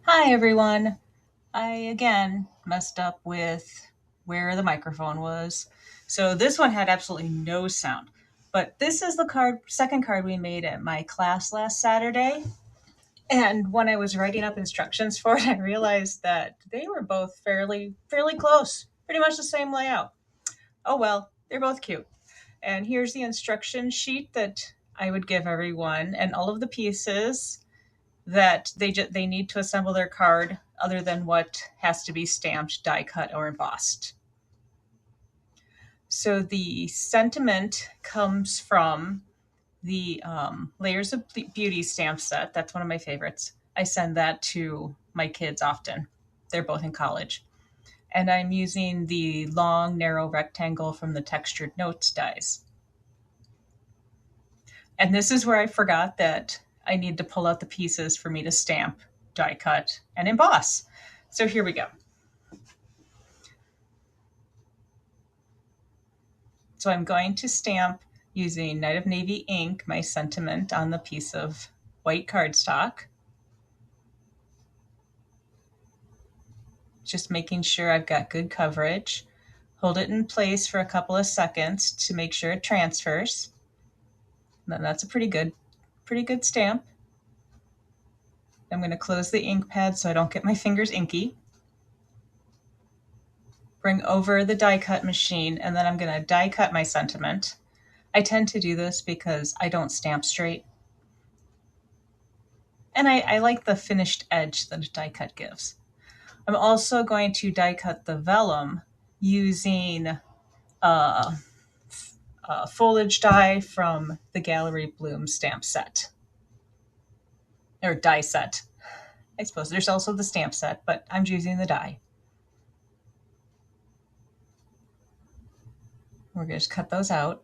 Hi everyone. I again messed up with where the microphone was. So this one had absolutely no sound. But this is the second card we made at my class last Saturday. And when I was writing up instructions for it, I realized that they were both fairly close. Pretty much the same layout. Oh well, they're both cute. And here's the instruction sheet that I would give everyone and all of the pieces that they need to assemble their card other than what has to be stamped, die cut, or embossed. So the sentiment comes from the Layers of Beauty stamp set. That's one of my favorites. I send that to my kids often. They're both in college. And I'm using the long, narrow rectangle from the Textured Notes dies. And this is where I forgot that I need to pull out the pieces for me to stamp, die cut, and emboss. So here we go. So I'm going to stamp using Night of Navy ink, my sentiment on the piece of white cardstock. Just making sure I've got good coverage. Hold it in place for a couple of seconds to make sure it transfers. And then that's a pretty good stamp. I'm going to close the ink pad so I don't get my fingers inky. Bring over the die cut machine, and then I'm going to die cut my sentiment. I tend to do this because I don't stamp straight. And I like the finished edge that a die cut gives. I'm also going to die cut the vellum using a foliage die from the Gallery Bloom stamp set. Or die set. I suppose there's also the stamp set, but I'm using the die. We're going to just cut those out.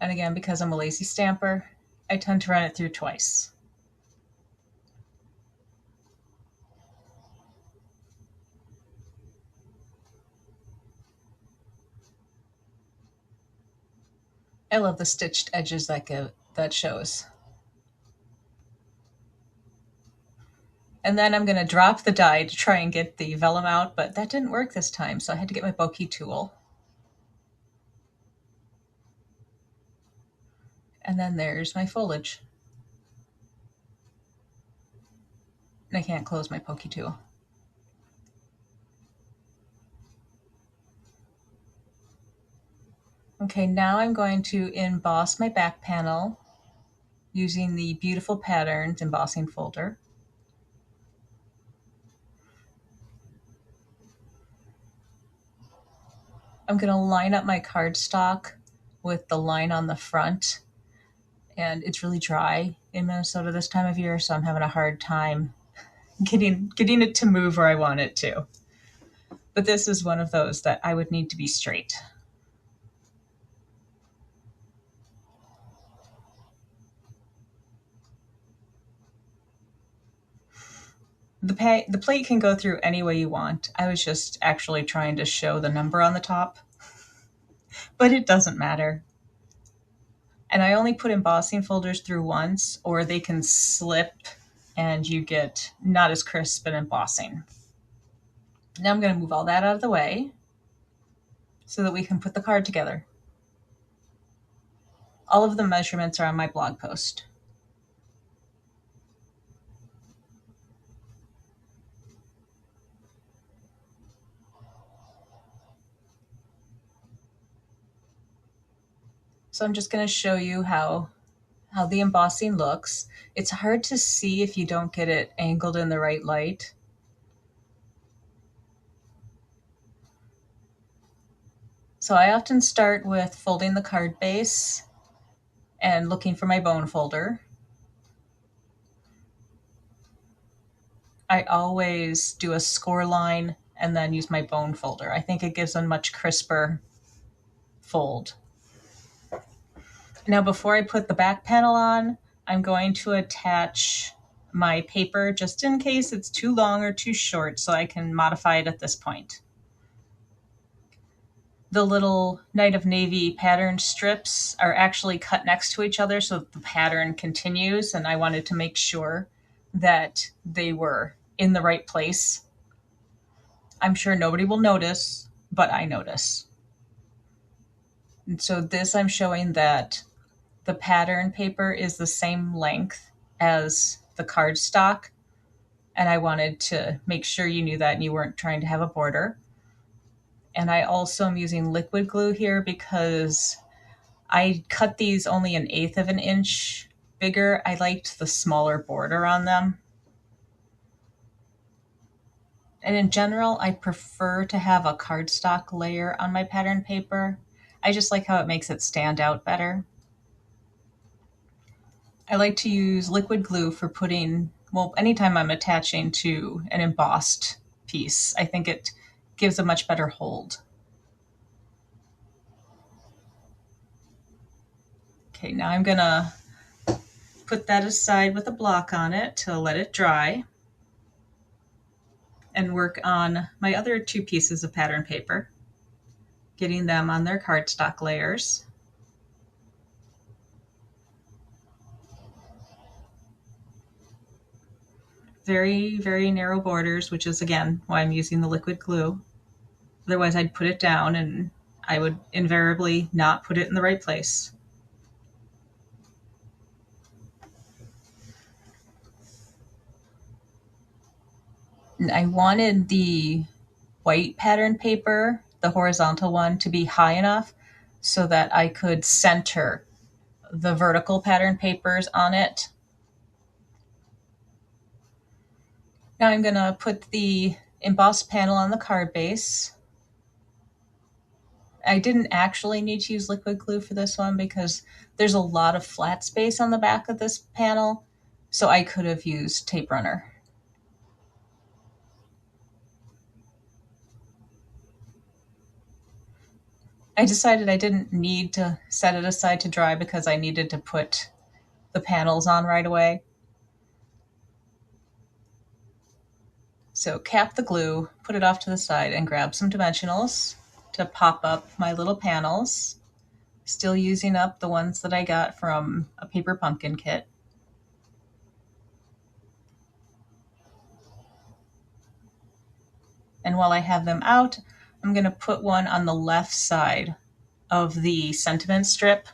And again, because I'm a lazy stamper, I tend to run it through twice. I love the stitched edges that shows. And then I'm going to drop the die to try and get the vellum out, but that didn't work this time, so I had to get my Bokeh tool. And then there's my foliage. And I can't close my Bokeh tool. Okay, now I'm going to emboss my back panel using the Beautiful Patterns embossing folder. I'm going to line up my cardstock with the line on the front. And it's really dry in Minnesota this time of year, so I'm having a hard time getting it to move where I want it to. But this is one of those that I would need to be straight. The plate can go through any way you want. I was just actually trying to show the number on the top, but it doesn't matter. And I only put embossing folders through once, or they can slip and you get not as crisp an embossing. Now I'm going to move all that out of the way so that we can put the card together. All of the measurements are on my blog post. So I'm just going to show you how the embossing looks. It's hard to see if you don't get it angled in the right light. So I often start with folding the card base and looking for my bone folder. I always do a score line and then use my bone folder. I think it gives a much crisper fold. Now before I put the back panel on, I'm going to attach my paper just in case it's too long or too short so I can modify it at this point. the little Night of Navy pattern strips are actually cut next to each other so that the pattern continues, and I wanted to make sure that they were in the right place. I'm sure nobody will notice, but I notice. And so this I'm showing that the pattern paper is the same length as the cardstock, and I wanted to make sure you knew that and you weren't trying to have a border. And I also am using liquid glue here because I cut these only 1/8 of an inch bigger. I liked the smaller border on them. And in general, I prefer to have a cardstock layer on my pattern paper. I just like how it makes it stand out better. I like to use liquid glue for putting, well, anytime I'm attaching to an embossed piece, I think it gives a much better hold. Okay, now I'm gonna put that aside with a block on it to let it dry and work on my other 2 pieces of pattern paper, getting them on their cardstock layers. Very, very narrow borders, which is again why I'm using the liquid glue. Otherwise I'd put it down and I would invariably not put it in the right place. And I wanted the white pattern paper, the horizontal one, to be high enough so that I could center the vertical pattern papers on it. Now I'm going to put the embossed panel on the card base. I didn't actually need to use liquid glue for this one because there's a lot of flat space on the back of this panel, so I could have used tape runner. I decided I didn't need to set it aside to dry because I needed to put the panels on right away. So cap the glue, put it off to the side, and grab some dimensionals to pop up my little panels. Still using up the ones that I got from a paper pumpkin kit. And while I have them out, I'm going to put one on the left side of the sentiment strip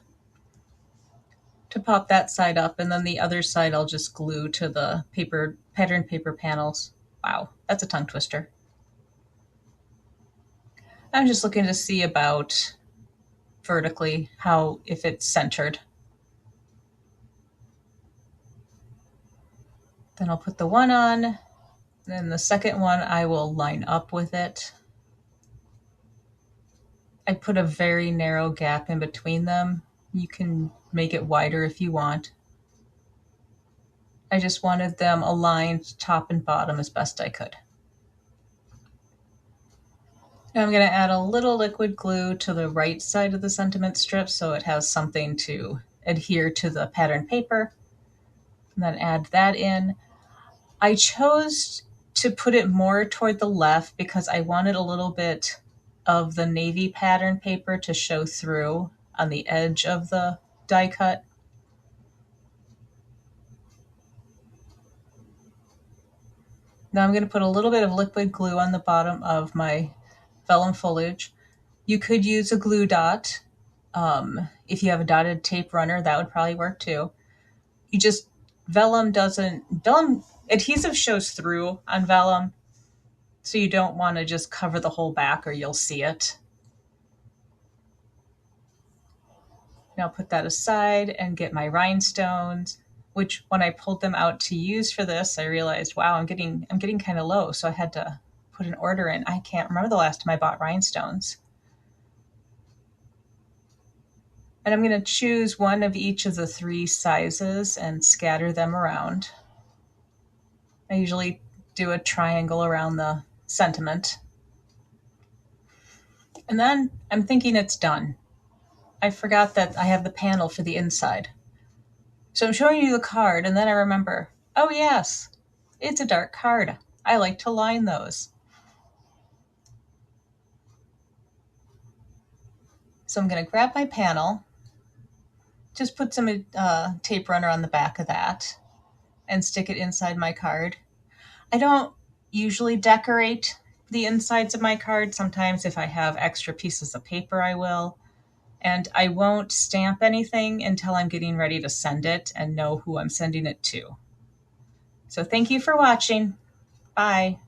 to pop that side up, and then the other side I'll just glue to the pattern paper panels. Wow, that's a tongue twister. I'm just looking to see about vertically if it's centered. Then I'll put the one on, then the second one I will line up with it. I put a very narrow gap in between them. You can make it wider if you want. I just wanted them aligned top and bottom as best I could. Now I'm going to add a little liquid glue to the right side of the sentiment strip so it has something to adhere to the pattern paper. And then add that in. I chose to put it more toward the left because I wanted a little bit of the navy pattern paper to show through on the edge of the die cut. Now I'm going to put a little bit of liquid glue on the bottom of my vellum foliage. You could use a glue dot. If you have a dotted tape runner, that would probably work too. Vellum adhesive shows through on vellum, so you don't want to just cover the whole back or you'll see it. Now put that aside and get my rhinestones, which when I pulled them out to use for this, I realized, wow, I'm getting kind of low. So I had to put an order in. I can't remember the last time I bought rhinestones. And I'm going to choose one of each of the 3 sizes and scatter them around. I usually do a triangle around the sentiment. And then I'm thinking it's done. I forgot that I have the panel for the inside. So I'm showing you the card, and then I remember, oh yes, it's a dark card. I like to line those. So I'm going to grab my panel, just put some tape runner on the back of that, and stick it inside my card. I don't usually decorate the insides of my card. Sometimes if I have extra pieces of paper, I will. And I won't stamp anything until I'm getting ready to send it and know who I'm sending it to. So thank you for watching. Bye.